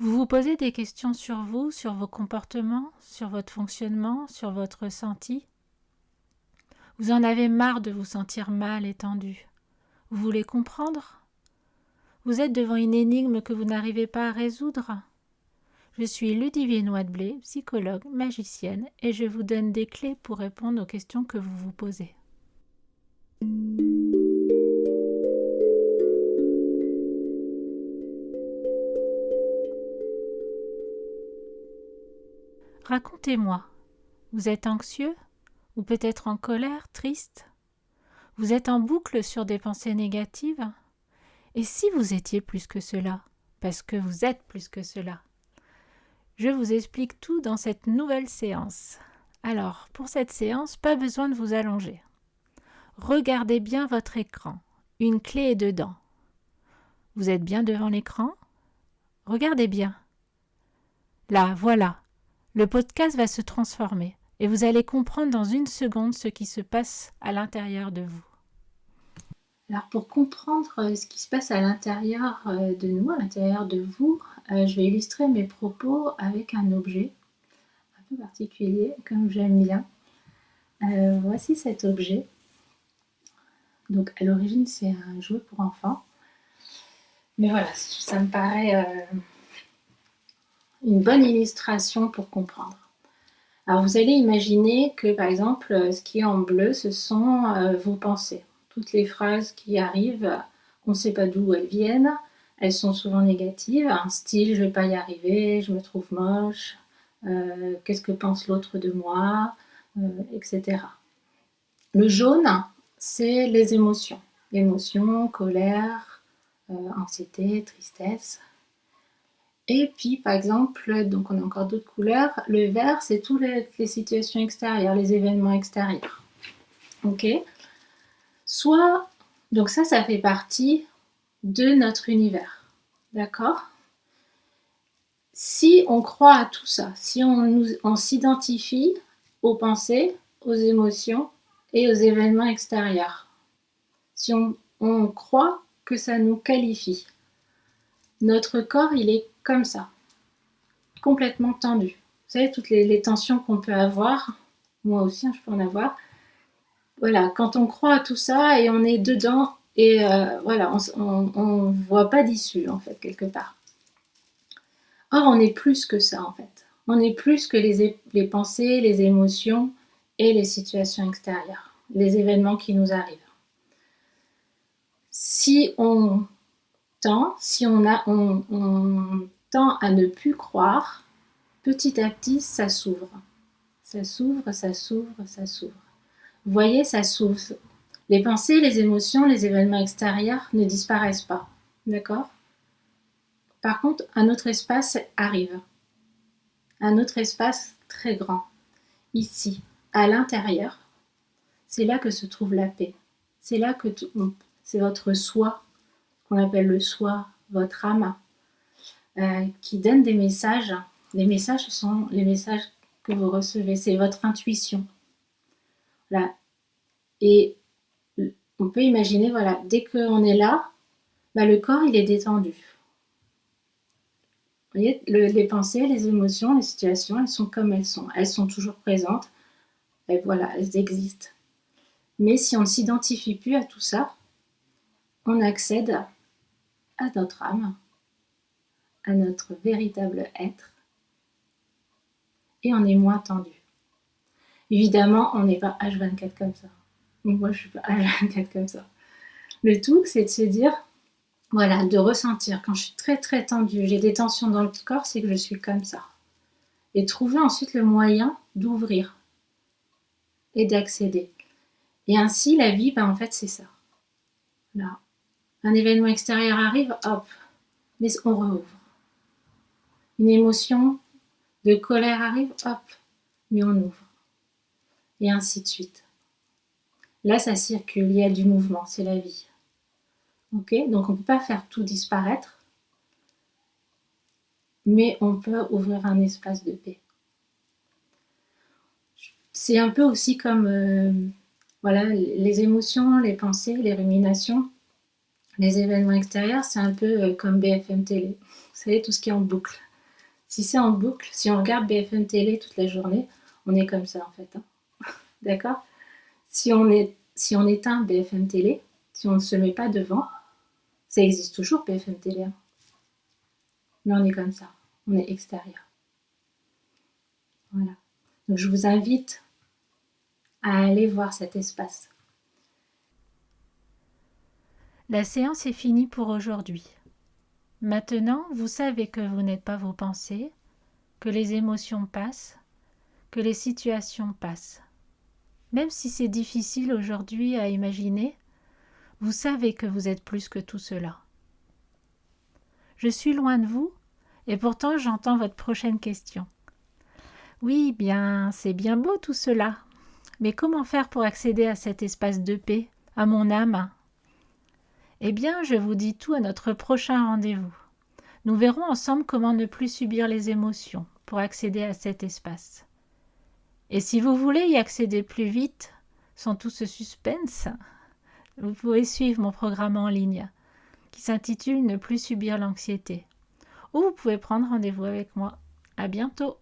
Vous vous posez des questions sur vous, sur vos comportements, sur votre fonctionnement, sur votre ressenti. Vous en avez marre de vous sentir mal et tendu. Vous voulez comprendre? Vous êtes devant une énigme que vous n'arrivez pas à résoudre? Je suis Ludivine Wadblé, psychologue, magicienne, et je vous donne des clés pour répondre aux questions que vous vous posez. Racontez-moi, vous êtes anxieux? Ou peut-être en colère, triste? Vous êtes en boucle sur des pensées négatives? Et si vous étiez plus que cela? Parce que vous êtes plus que cela. Je vous explique tout dans cette nouvelle séance. Alors, pour cette séance, pas besoin de vous allonger. Regardez bien votre écran. Une clé est dedans. Vous êtes bien devant l'écran? Regardez bien. Là, voilà. Le podcast va se transformer et vous allez comprendre dans une seconde ce qui se passe à l'intérieur de vous. Alors pour comprendre ce qui se passe à l'intérieur de nous, à l'intérieur de vous, je vais illustrer mes propos avec un objet un peu particulier, comme j'aime bien. Voici cet objet. Donc à l'origine c'est un jouet pour enfants. Mais voilà, ça me paraît une bonne illustration pour comprendre. Alors vous allez imaginer que par exemple ce qui est en bleu ce sont vos pensées. Toutes les phrases qui arrivent, on ne sait pas d'où elles viennent, elles sont souvent négatives, un style je ne vais pas y arriver, je me trouve moche, qu'est-ce que pense l'autre de moi, etc. Le jaune, c'est les émotions. Émotions, colère, anxiété, tristesse. Et puis, par exemple, donc on a encore d'autres couleurs. Le vert, c'est toutes les situations extérieures, les événements extérieurs. Ok? Soit, donc ça fait partie de notre univers. D'accord? Si on croit à tout ça, si on s'identifie aux pensées, aux émotions et aux événements extérieurs, si on croit que ça nous qualifie, notre corps, il est comme ça, complètement tendu. Vous savez, toutes les tensions qu'on peut avoir, moi aussi, je peux en avoir. Voilà, quand on croit à tout ça et on est dedans, et voilà, on ne voit pas d'issue, en fait, quelque part. Or, on est plus que ça, en fait. On est plus que les pensées, les émotions et les situations extérieures, les événements qui nous arrivent. Si on tend, on tend à ne plus croire, petit à petit, ça s'ouvre. Ça s'ouvre, ça s'ouvre, ça s'ouvre. Vous voyez, ça s'ouvre. Les pensées, les émotions, les événements extérieurs ne disparaissent pas. D'accord? Par contre, un autre espace arrive. Un autre espace très grand. Ici, à l'intérieur. C'est là que se trouve la paix. C'est là que c'est votre soi, qu'on appelle le soi, votre âme, qui donne des messages. Les messages sont les messages que vous recevez. C'est votre intuition. Là. Et on peut imaginer, voilà, dès qu'on est là, le corps, il est détendu. Vous voyez, les pensées, les émotions, les situations, elles sont comme elles sont. Elles sont toujours présentes. Et voilà, elles existent. Mais si on ne s'identifie plus à tout ça, on accède à notre âme, à notre véritable être, et on est moins tendu. Évidemment, on n'est pas H24 comme ça. Moi, je ne suis pas H24 comme ça. Le tout, c'est de se dire, voilà, de ressentir. Quand je suis très très tendue, j'ai des tensions dans le corps, c'est que je suis comme ça. Et trouver ensuite le moyen d'ouvrir et d'accéder. Et ainsi, la vie, en fait, c'est ça. Là, un événement extérieur arrive, hop, mais on rouvre. Une émotion de colère arrive, hop, mais on ouvre. Et ainsi de suite. Là, ça circule, il y a du mouvement, c'est la vie. Ok? Donc, on ne peut pas faire tout disparaître, mais on peut ouvrir un espace de paix. C'est un peu aussi comme voilà, les émotions, les pensées, les ruminations, les événements extérieurs, c'est un peu comme BFM Télé. Vous savez, tout ce qui est en boucle. Si c'est en boucle, si on regarde BFM Télé toute la journée, on est comme ça en fait. Hein. D'accord? Si on éteint BFM Télé, si on ne se met pas devant, ça existe toujours BFM Télé. Hein. Mais on est comme ça, on est extérieur. Voilà. Donc je vous invite à aller voir cet espace. La séance est finie pour aujourd'hui. Maintenant, vous savez que vous n'êtes pas vos pensées, que les émotions passent, que les situations passent. Même si c'est difficile aujourd'hui à imaginer, vous savez que vous êtes plus que tout cela. Je suis loin de vous, et pourtant j'entends votre prochaine question. Oui, bien, c'est bien beau tout cela, mais comment faire pour accéder à cet espace de paix, à mon âme? Eh bien, je vous dis tout à notre prochain rendez-vous. Nous verrons ensemble comment ne plus subir les émotions pour accéder à cet espace. Et si vous voulez y accéder plus vite, sans tout ce suspense, vous pouvez suivre mon programme en ligne qui s'intitule Ne plus subir l'anxiété. Ou vous pouvez prendre rendez-vous avec moi. À bientôt!